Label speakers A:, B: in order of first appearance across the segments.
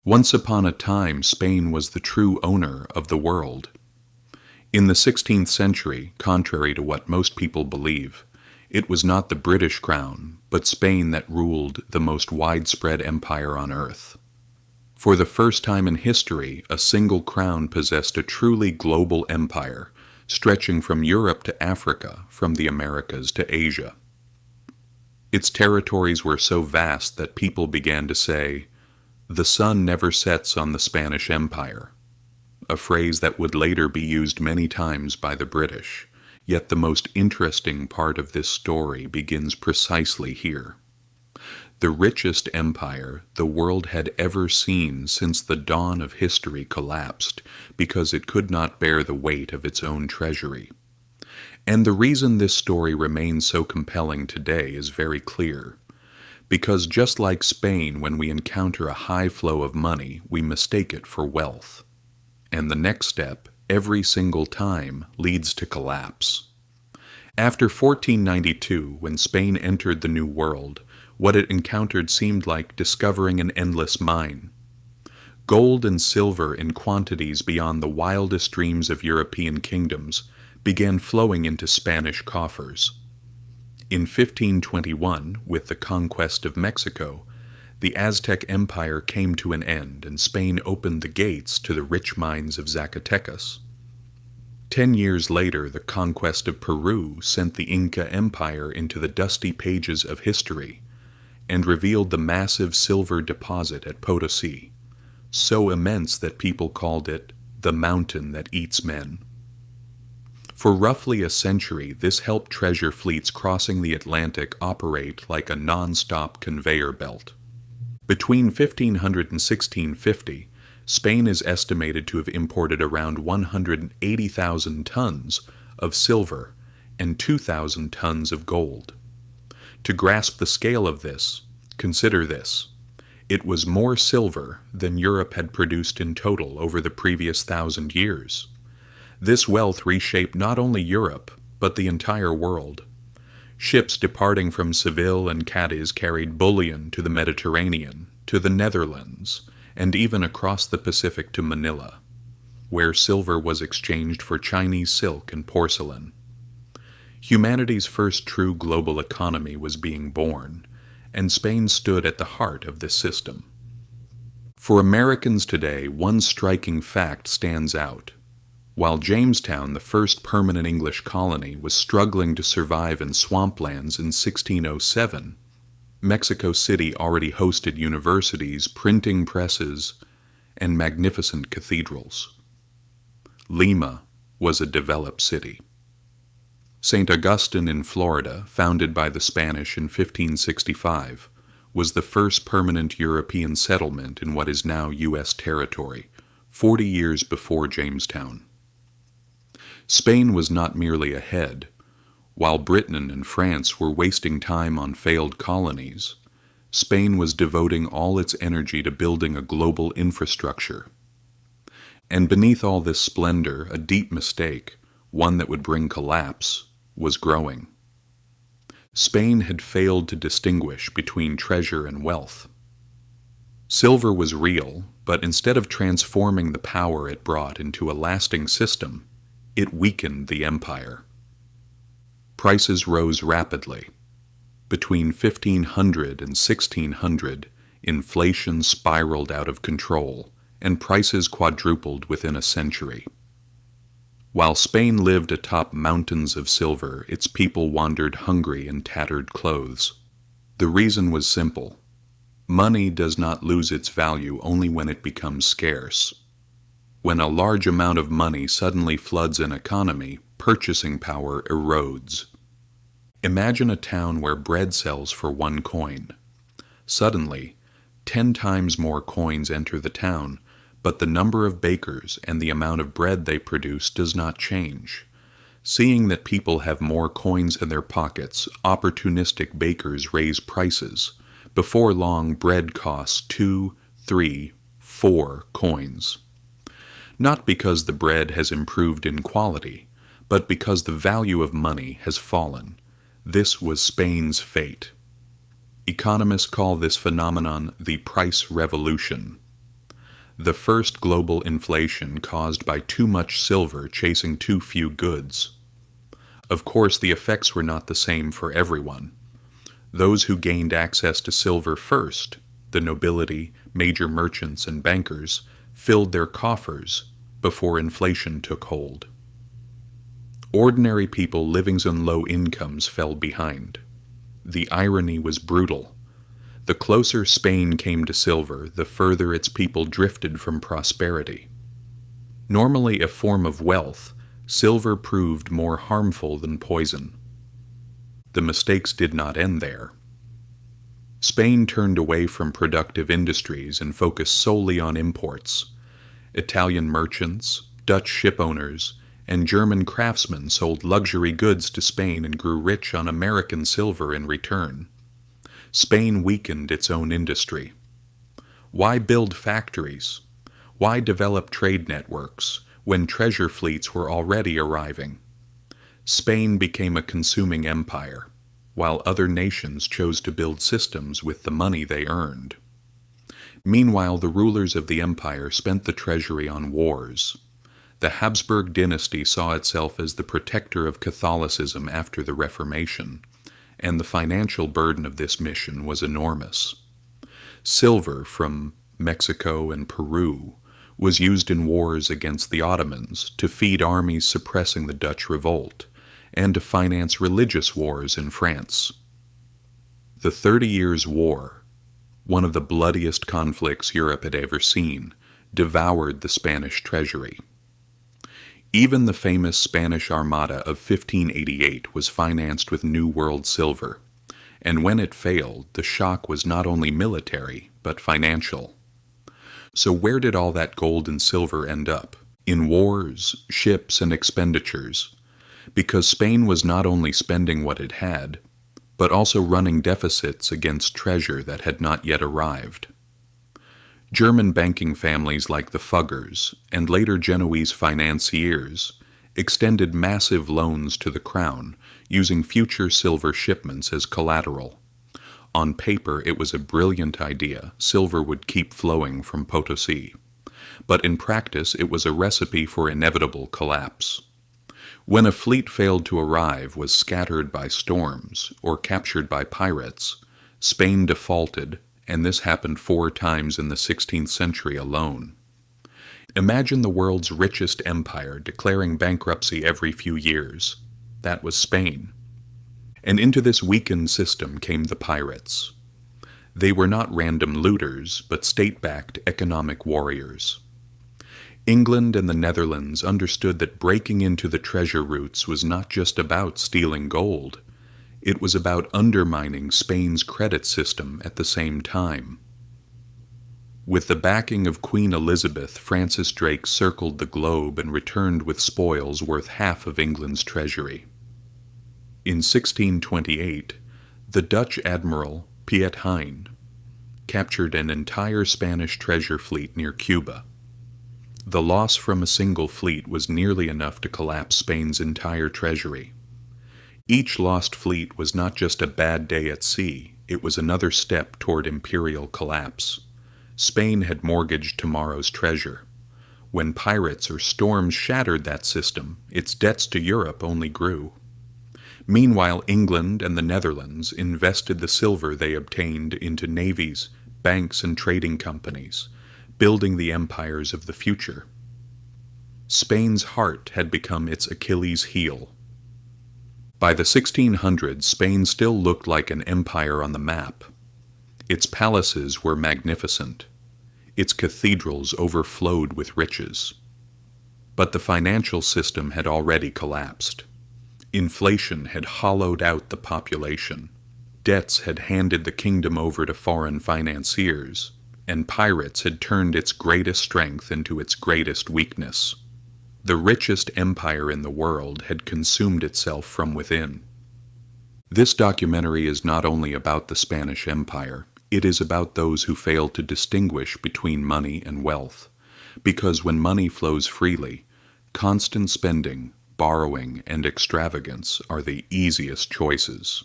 A: Once upon a time, Spain was the true owner of the world. In the 16th century, contrary to what most people believe, it was not the British crown, but Spain that ruled the most widespread empire on earth. For the first time in history, a single crown possessed a truly global empire, stretching from Europe to Africa, from the Americas to Asia. Its territories were so vast that people began to say, "The sun never sets on the Spanish Empire," a phrase that would later be used many times by the British. Yet the most interesting part of this story begins precisely here. The richest empire the world had ever seen since the dawn of history collapsed because it could not bear the weight of its own treasury. And the reason this story remains so compelling today is very clear. Because just like Spain, when we encounter a high flow of money, we mistake it for wealth. And the next step, every single time, leads to collapse. After 1492, when Spain entered the New World, what it encountered seemed like discovering an endless mine. Gold and silver in quantities beyond the wildest dreams of European kingdoms began flowing into Spanish coffers. In 1521, with the conquest of Mexico, the Aztec Empire came to an end and Spain opened the gates to the rich mines of Zacatecas. 10 years later, the conquest of Peru sent the Inca Empire into the dusty pages of history and revealed the massive silver deposit at Potosi, so immense that people called it the mountain that eats men. For roughly a century, this helped treasure fleets crossing the Atlantic operate like a non-stop conveyor belt. Between 1500 and 1650, Spain is estimated to have imported around 180,000 tons of silver and 2,000 tons of gold. To grasp the scale of this, consider this. It was more silver than Europe had produced in total over the previous 1,000 years. This wealth reshaped not only Europe, but the entire world. Ships departing from Seville and Cadiz carried bullion to the Mediterranean, to the Netherlands, and even across the Pacific to Manila, where silver was exchanged for Chinese silk and porcelain. Humanity's first true global economy was being born, and Spain stood at the heart of this system. For Americans today, one striking fact stands out. While Jamestown, the first permanent English colony, was struggling to survive in swamplands in 1607, Mexico City already hosted universities, printing presses, and magnificent cathedrals. Lima was a developed city. St. Augustine in Florida, founded by the Spanish in 1565, was the first permanent European settlement in what is now U.S. territory, 40 years before Jamestown. Spain was not merely ahead. While Britain and France were wasting time on failed colonies, Spain was devoting all its energy to building a global infrastructure. And beneath all this splendor, a deep mistake, one that would bring collapse, was growing. Spain had failed to distinguish between treasure and wealth. Silver was real, but instead of transforming the power it brought into a lasting system, it weakened the empire. Prices rose rapidly. Between 1500 and 1600, inflation spiraled out of control, and prices quadrupled within a century. While Spain lived atop mountains of silver, its people wandered hungry in tattered clothes. The reason was simple. Money does not lose its value only when it becomes scarce. When a large amount of money suddenly floods an economy, purchasing power erodes. Imagine a town where bread sells for 1 coin. Suddenly, 10 times more coins enter the town, but the number of bakers and the amount of bread they produce does not change. Seeing that people have more coins in their pockets, opportunistic bakers raise prices. Before long, bread costs 2, 3, 4 coins. Not because the bread has improved in quality, but because the value of money has fallen. This was Spain's fate. Economists call this phenomenon the price revolution. the first global inflation caused by too much silver chasing too few goods. Of course, the effects were not the same for everyone. Those who gained access to silver first, the nobility, major merchants, and bankers, filled their coffers before inflation took hold. Ordinary people living on low incomes fell behind. The irony was brutal. The closer Spain came to silver, the further its people drifted from prosperity. Normally a form of wealth, silver proved more harmful than poison. The mistakes did not end there. Spain turned away from productive industries and focused solely on imports. Italian merchants, Dutch ship owners, and German craftsmen sold luxury goods to Spain and grew rich on American silver in return. Spain weakened its own industry. Why build factories? Why develop trade networks when treasure fleets were already arriving? Spain became a consuming empire, while other nations chose to build systems with the money they earned. Meanwhile, the rulers of the empire spent the treasury on wars. The Habsburg dynasty saw itself as the protector of Catholicism after the Reformation, and the financial burden of this mission was enormous. Silver from Mexico and Peru was used in wars against the Ottomans to feed armies suppressing the Dutch revolt, and to finance religious wars in France. The 30 Years' War, one of the bloodiest conflicts Europe had ever seen, devoured the Spanish treasury. Even the famous Spanish Armada of 1588 was financed with New World silver, and when it failed, the shock was not only military, but financial. So where did all that gold and silver end up? In wars, ships, and expenditures, because Spain was not only spending what it had, but also running deficits against treasure that had not yet arrived. German banking families like the Fuggers, and later Genoese financiers, extended massive loans to the crown, using future silver shipments as collateral. On paper, it was a brilliant idea. Silver would keep flowing from Potosi. But in practice, it was a recipe for inevitable collapse. When a fleet failed to arrive, was scattered by storms, or captured by pirates, Spain defaulted, and this happened 4 times in the 16th century alone. Imagine the world's richest empire declaring bankruptcy every few years. That was Spain. And into this weakened system came the pirates. They were not random looters, but state-backed economic warriors. England and the Netherlands understood that breaking into the treasure routes was not just about stealing gold. It was about undermining Spain's credit system at the same time. With the backing of Queen Elizabeth, Francis Drake circled the globe and returned with spoils worth half of England's treasury. In 1628, the Dutch admiral Piet Hein captured an entire Spanish treasure fleet near Cuba. The loss from a single fleet was nearly enough to collapse Spain's entire treasury. Each lost fleet was not just a bad day at sea, it was another step toward imperial collapse. Spain had mortgaged tomorrow's treasure. When pirates or storms shattered that system, its debts to Europe only grew. Meanwhile, England and the Netherlands invested the silver they obtained into navies, banks, and trading companies, building the empires of the future. Spain's heart had become its Achilles' heel. By the 1600s, Spain still looked like an empire on the map. Its palaces were magnificent. Its cathedrals overflowed with riches. But the financial system had already collapsed. Inflation had hollowed out the population. Debts had handed the kingdom over to foreign financiers, and pirates had turned its greatest strength into its greatest weakness. The richest empire in the world had consumed itself from within. This documentary is not only about the Spanish Empire, it is about those who fail to distinguish between money and wealth, because when money flows freely, constant spending, borrowing, and extravagance are the easiest choices.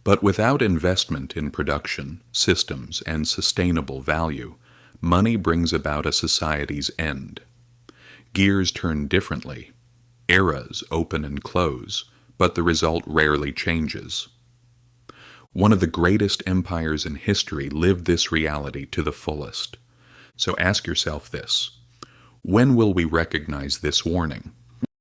A: But without investment in production, systems, and sustainable value, Money brings about a society's end. Gears turn differently. Eras open and close, but the result rarely changes. One of the greatest empires in history lived this reality to the fullest. So ask yourself this: when will we recognize this warning?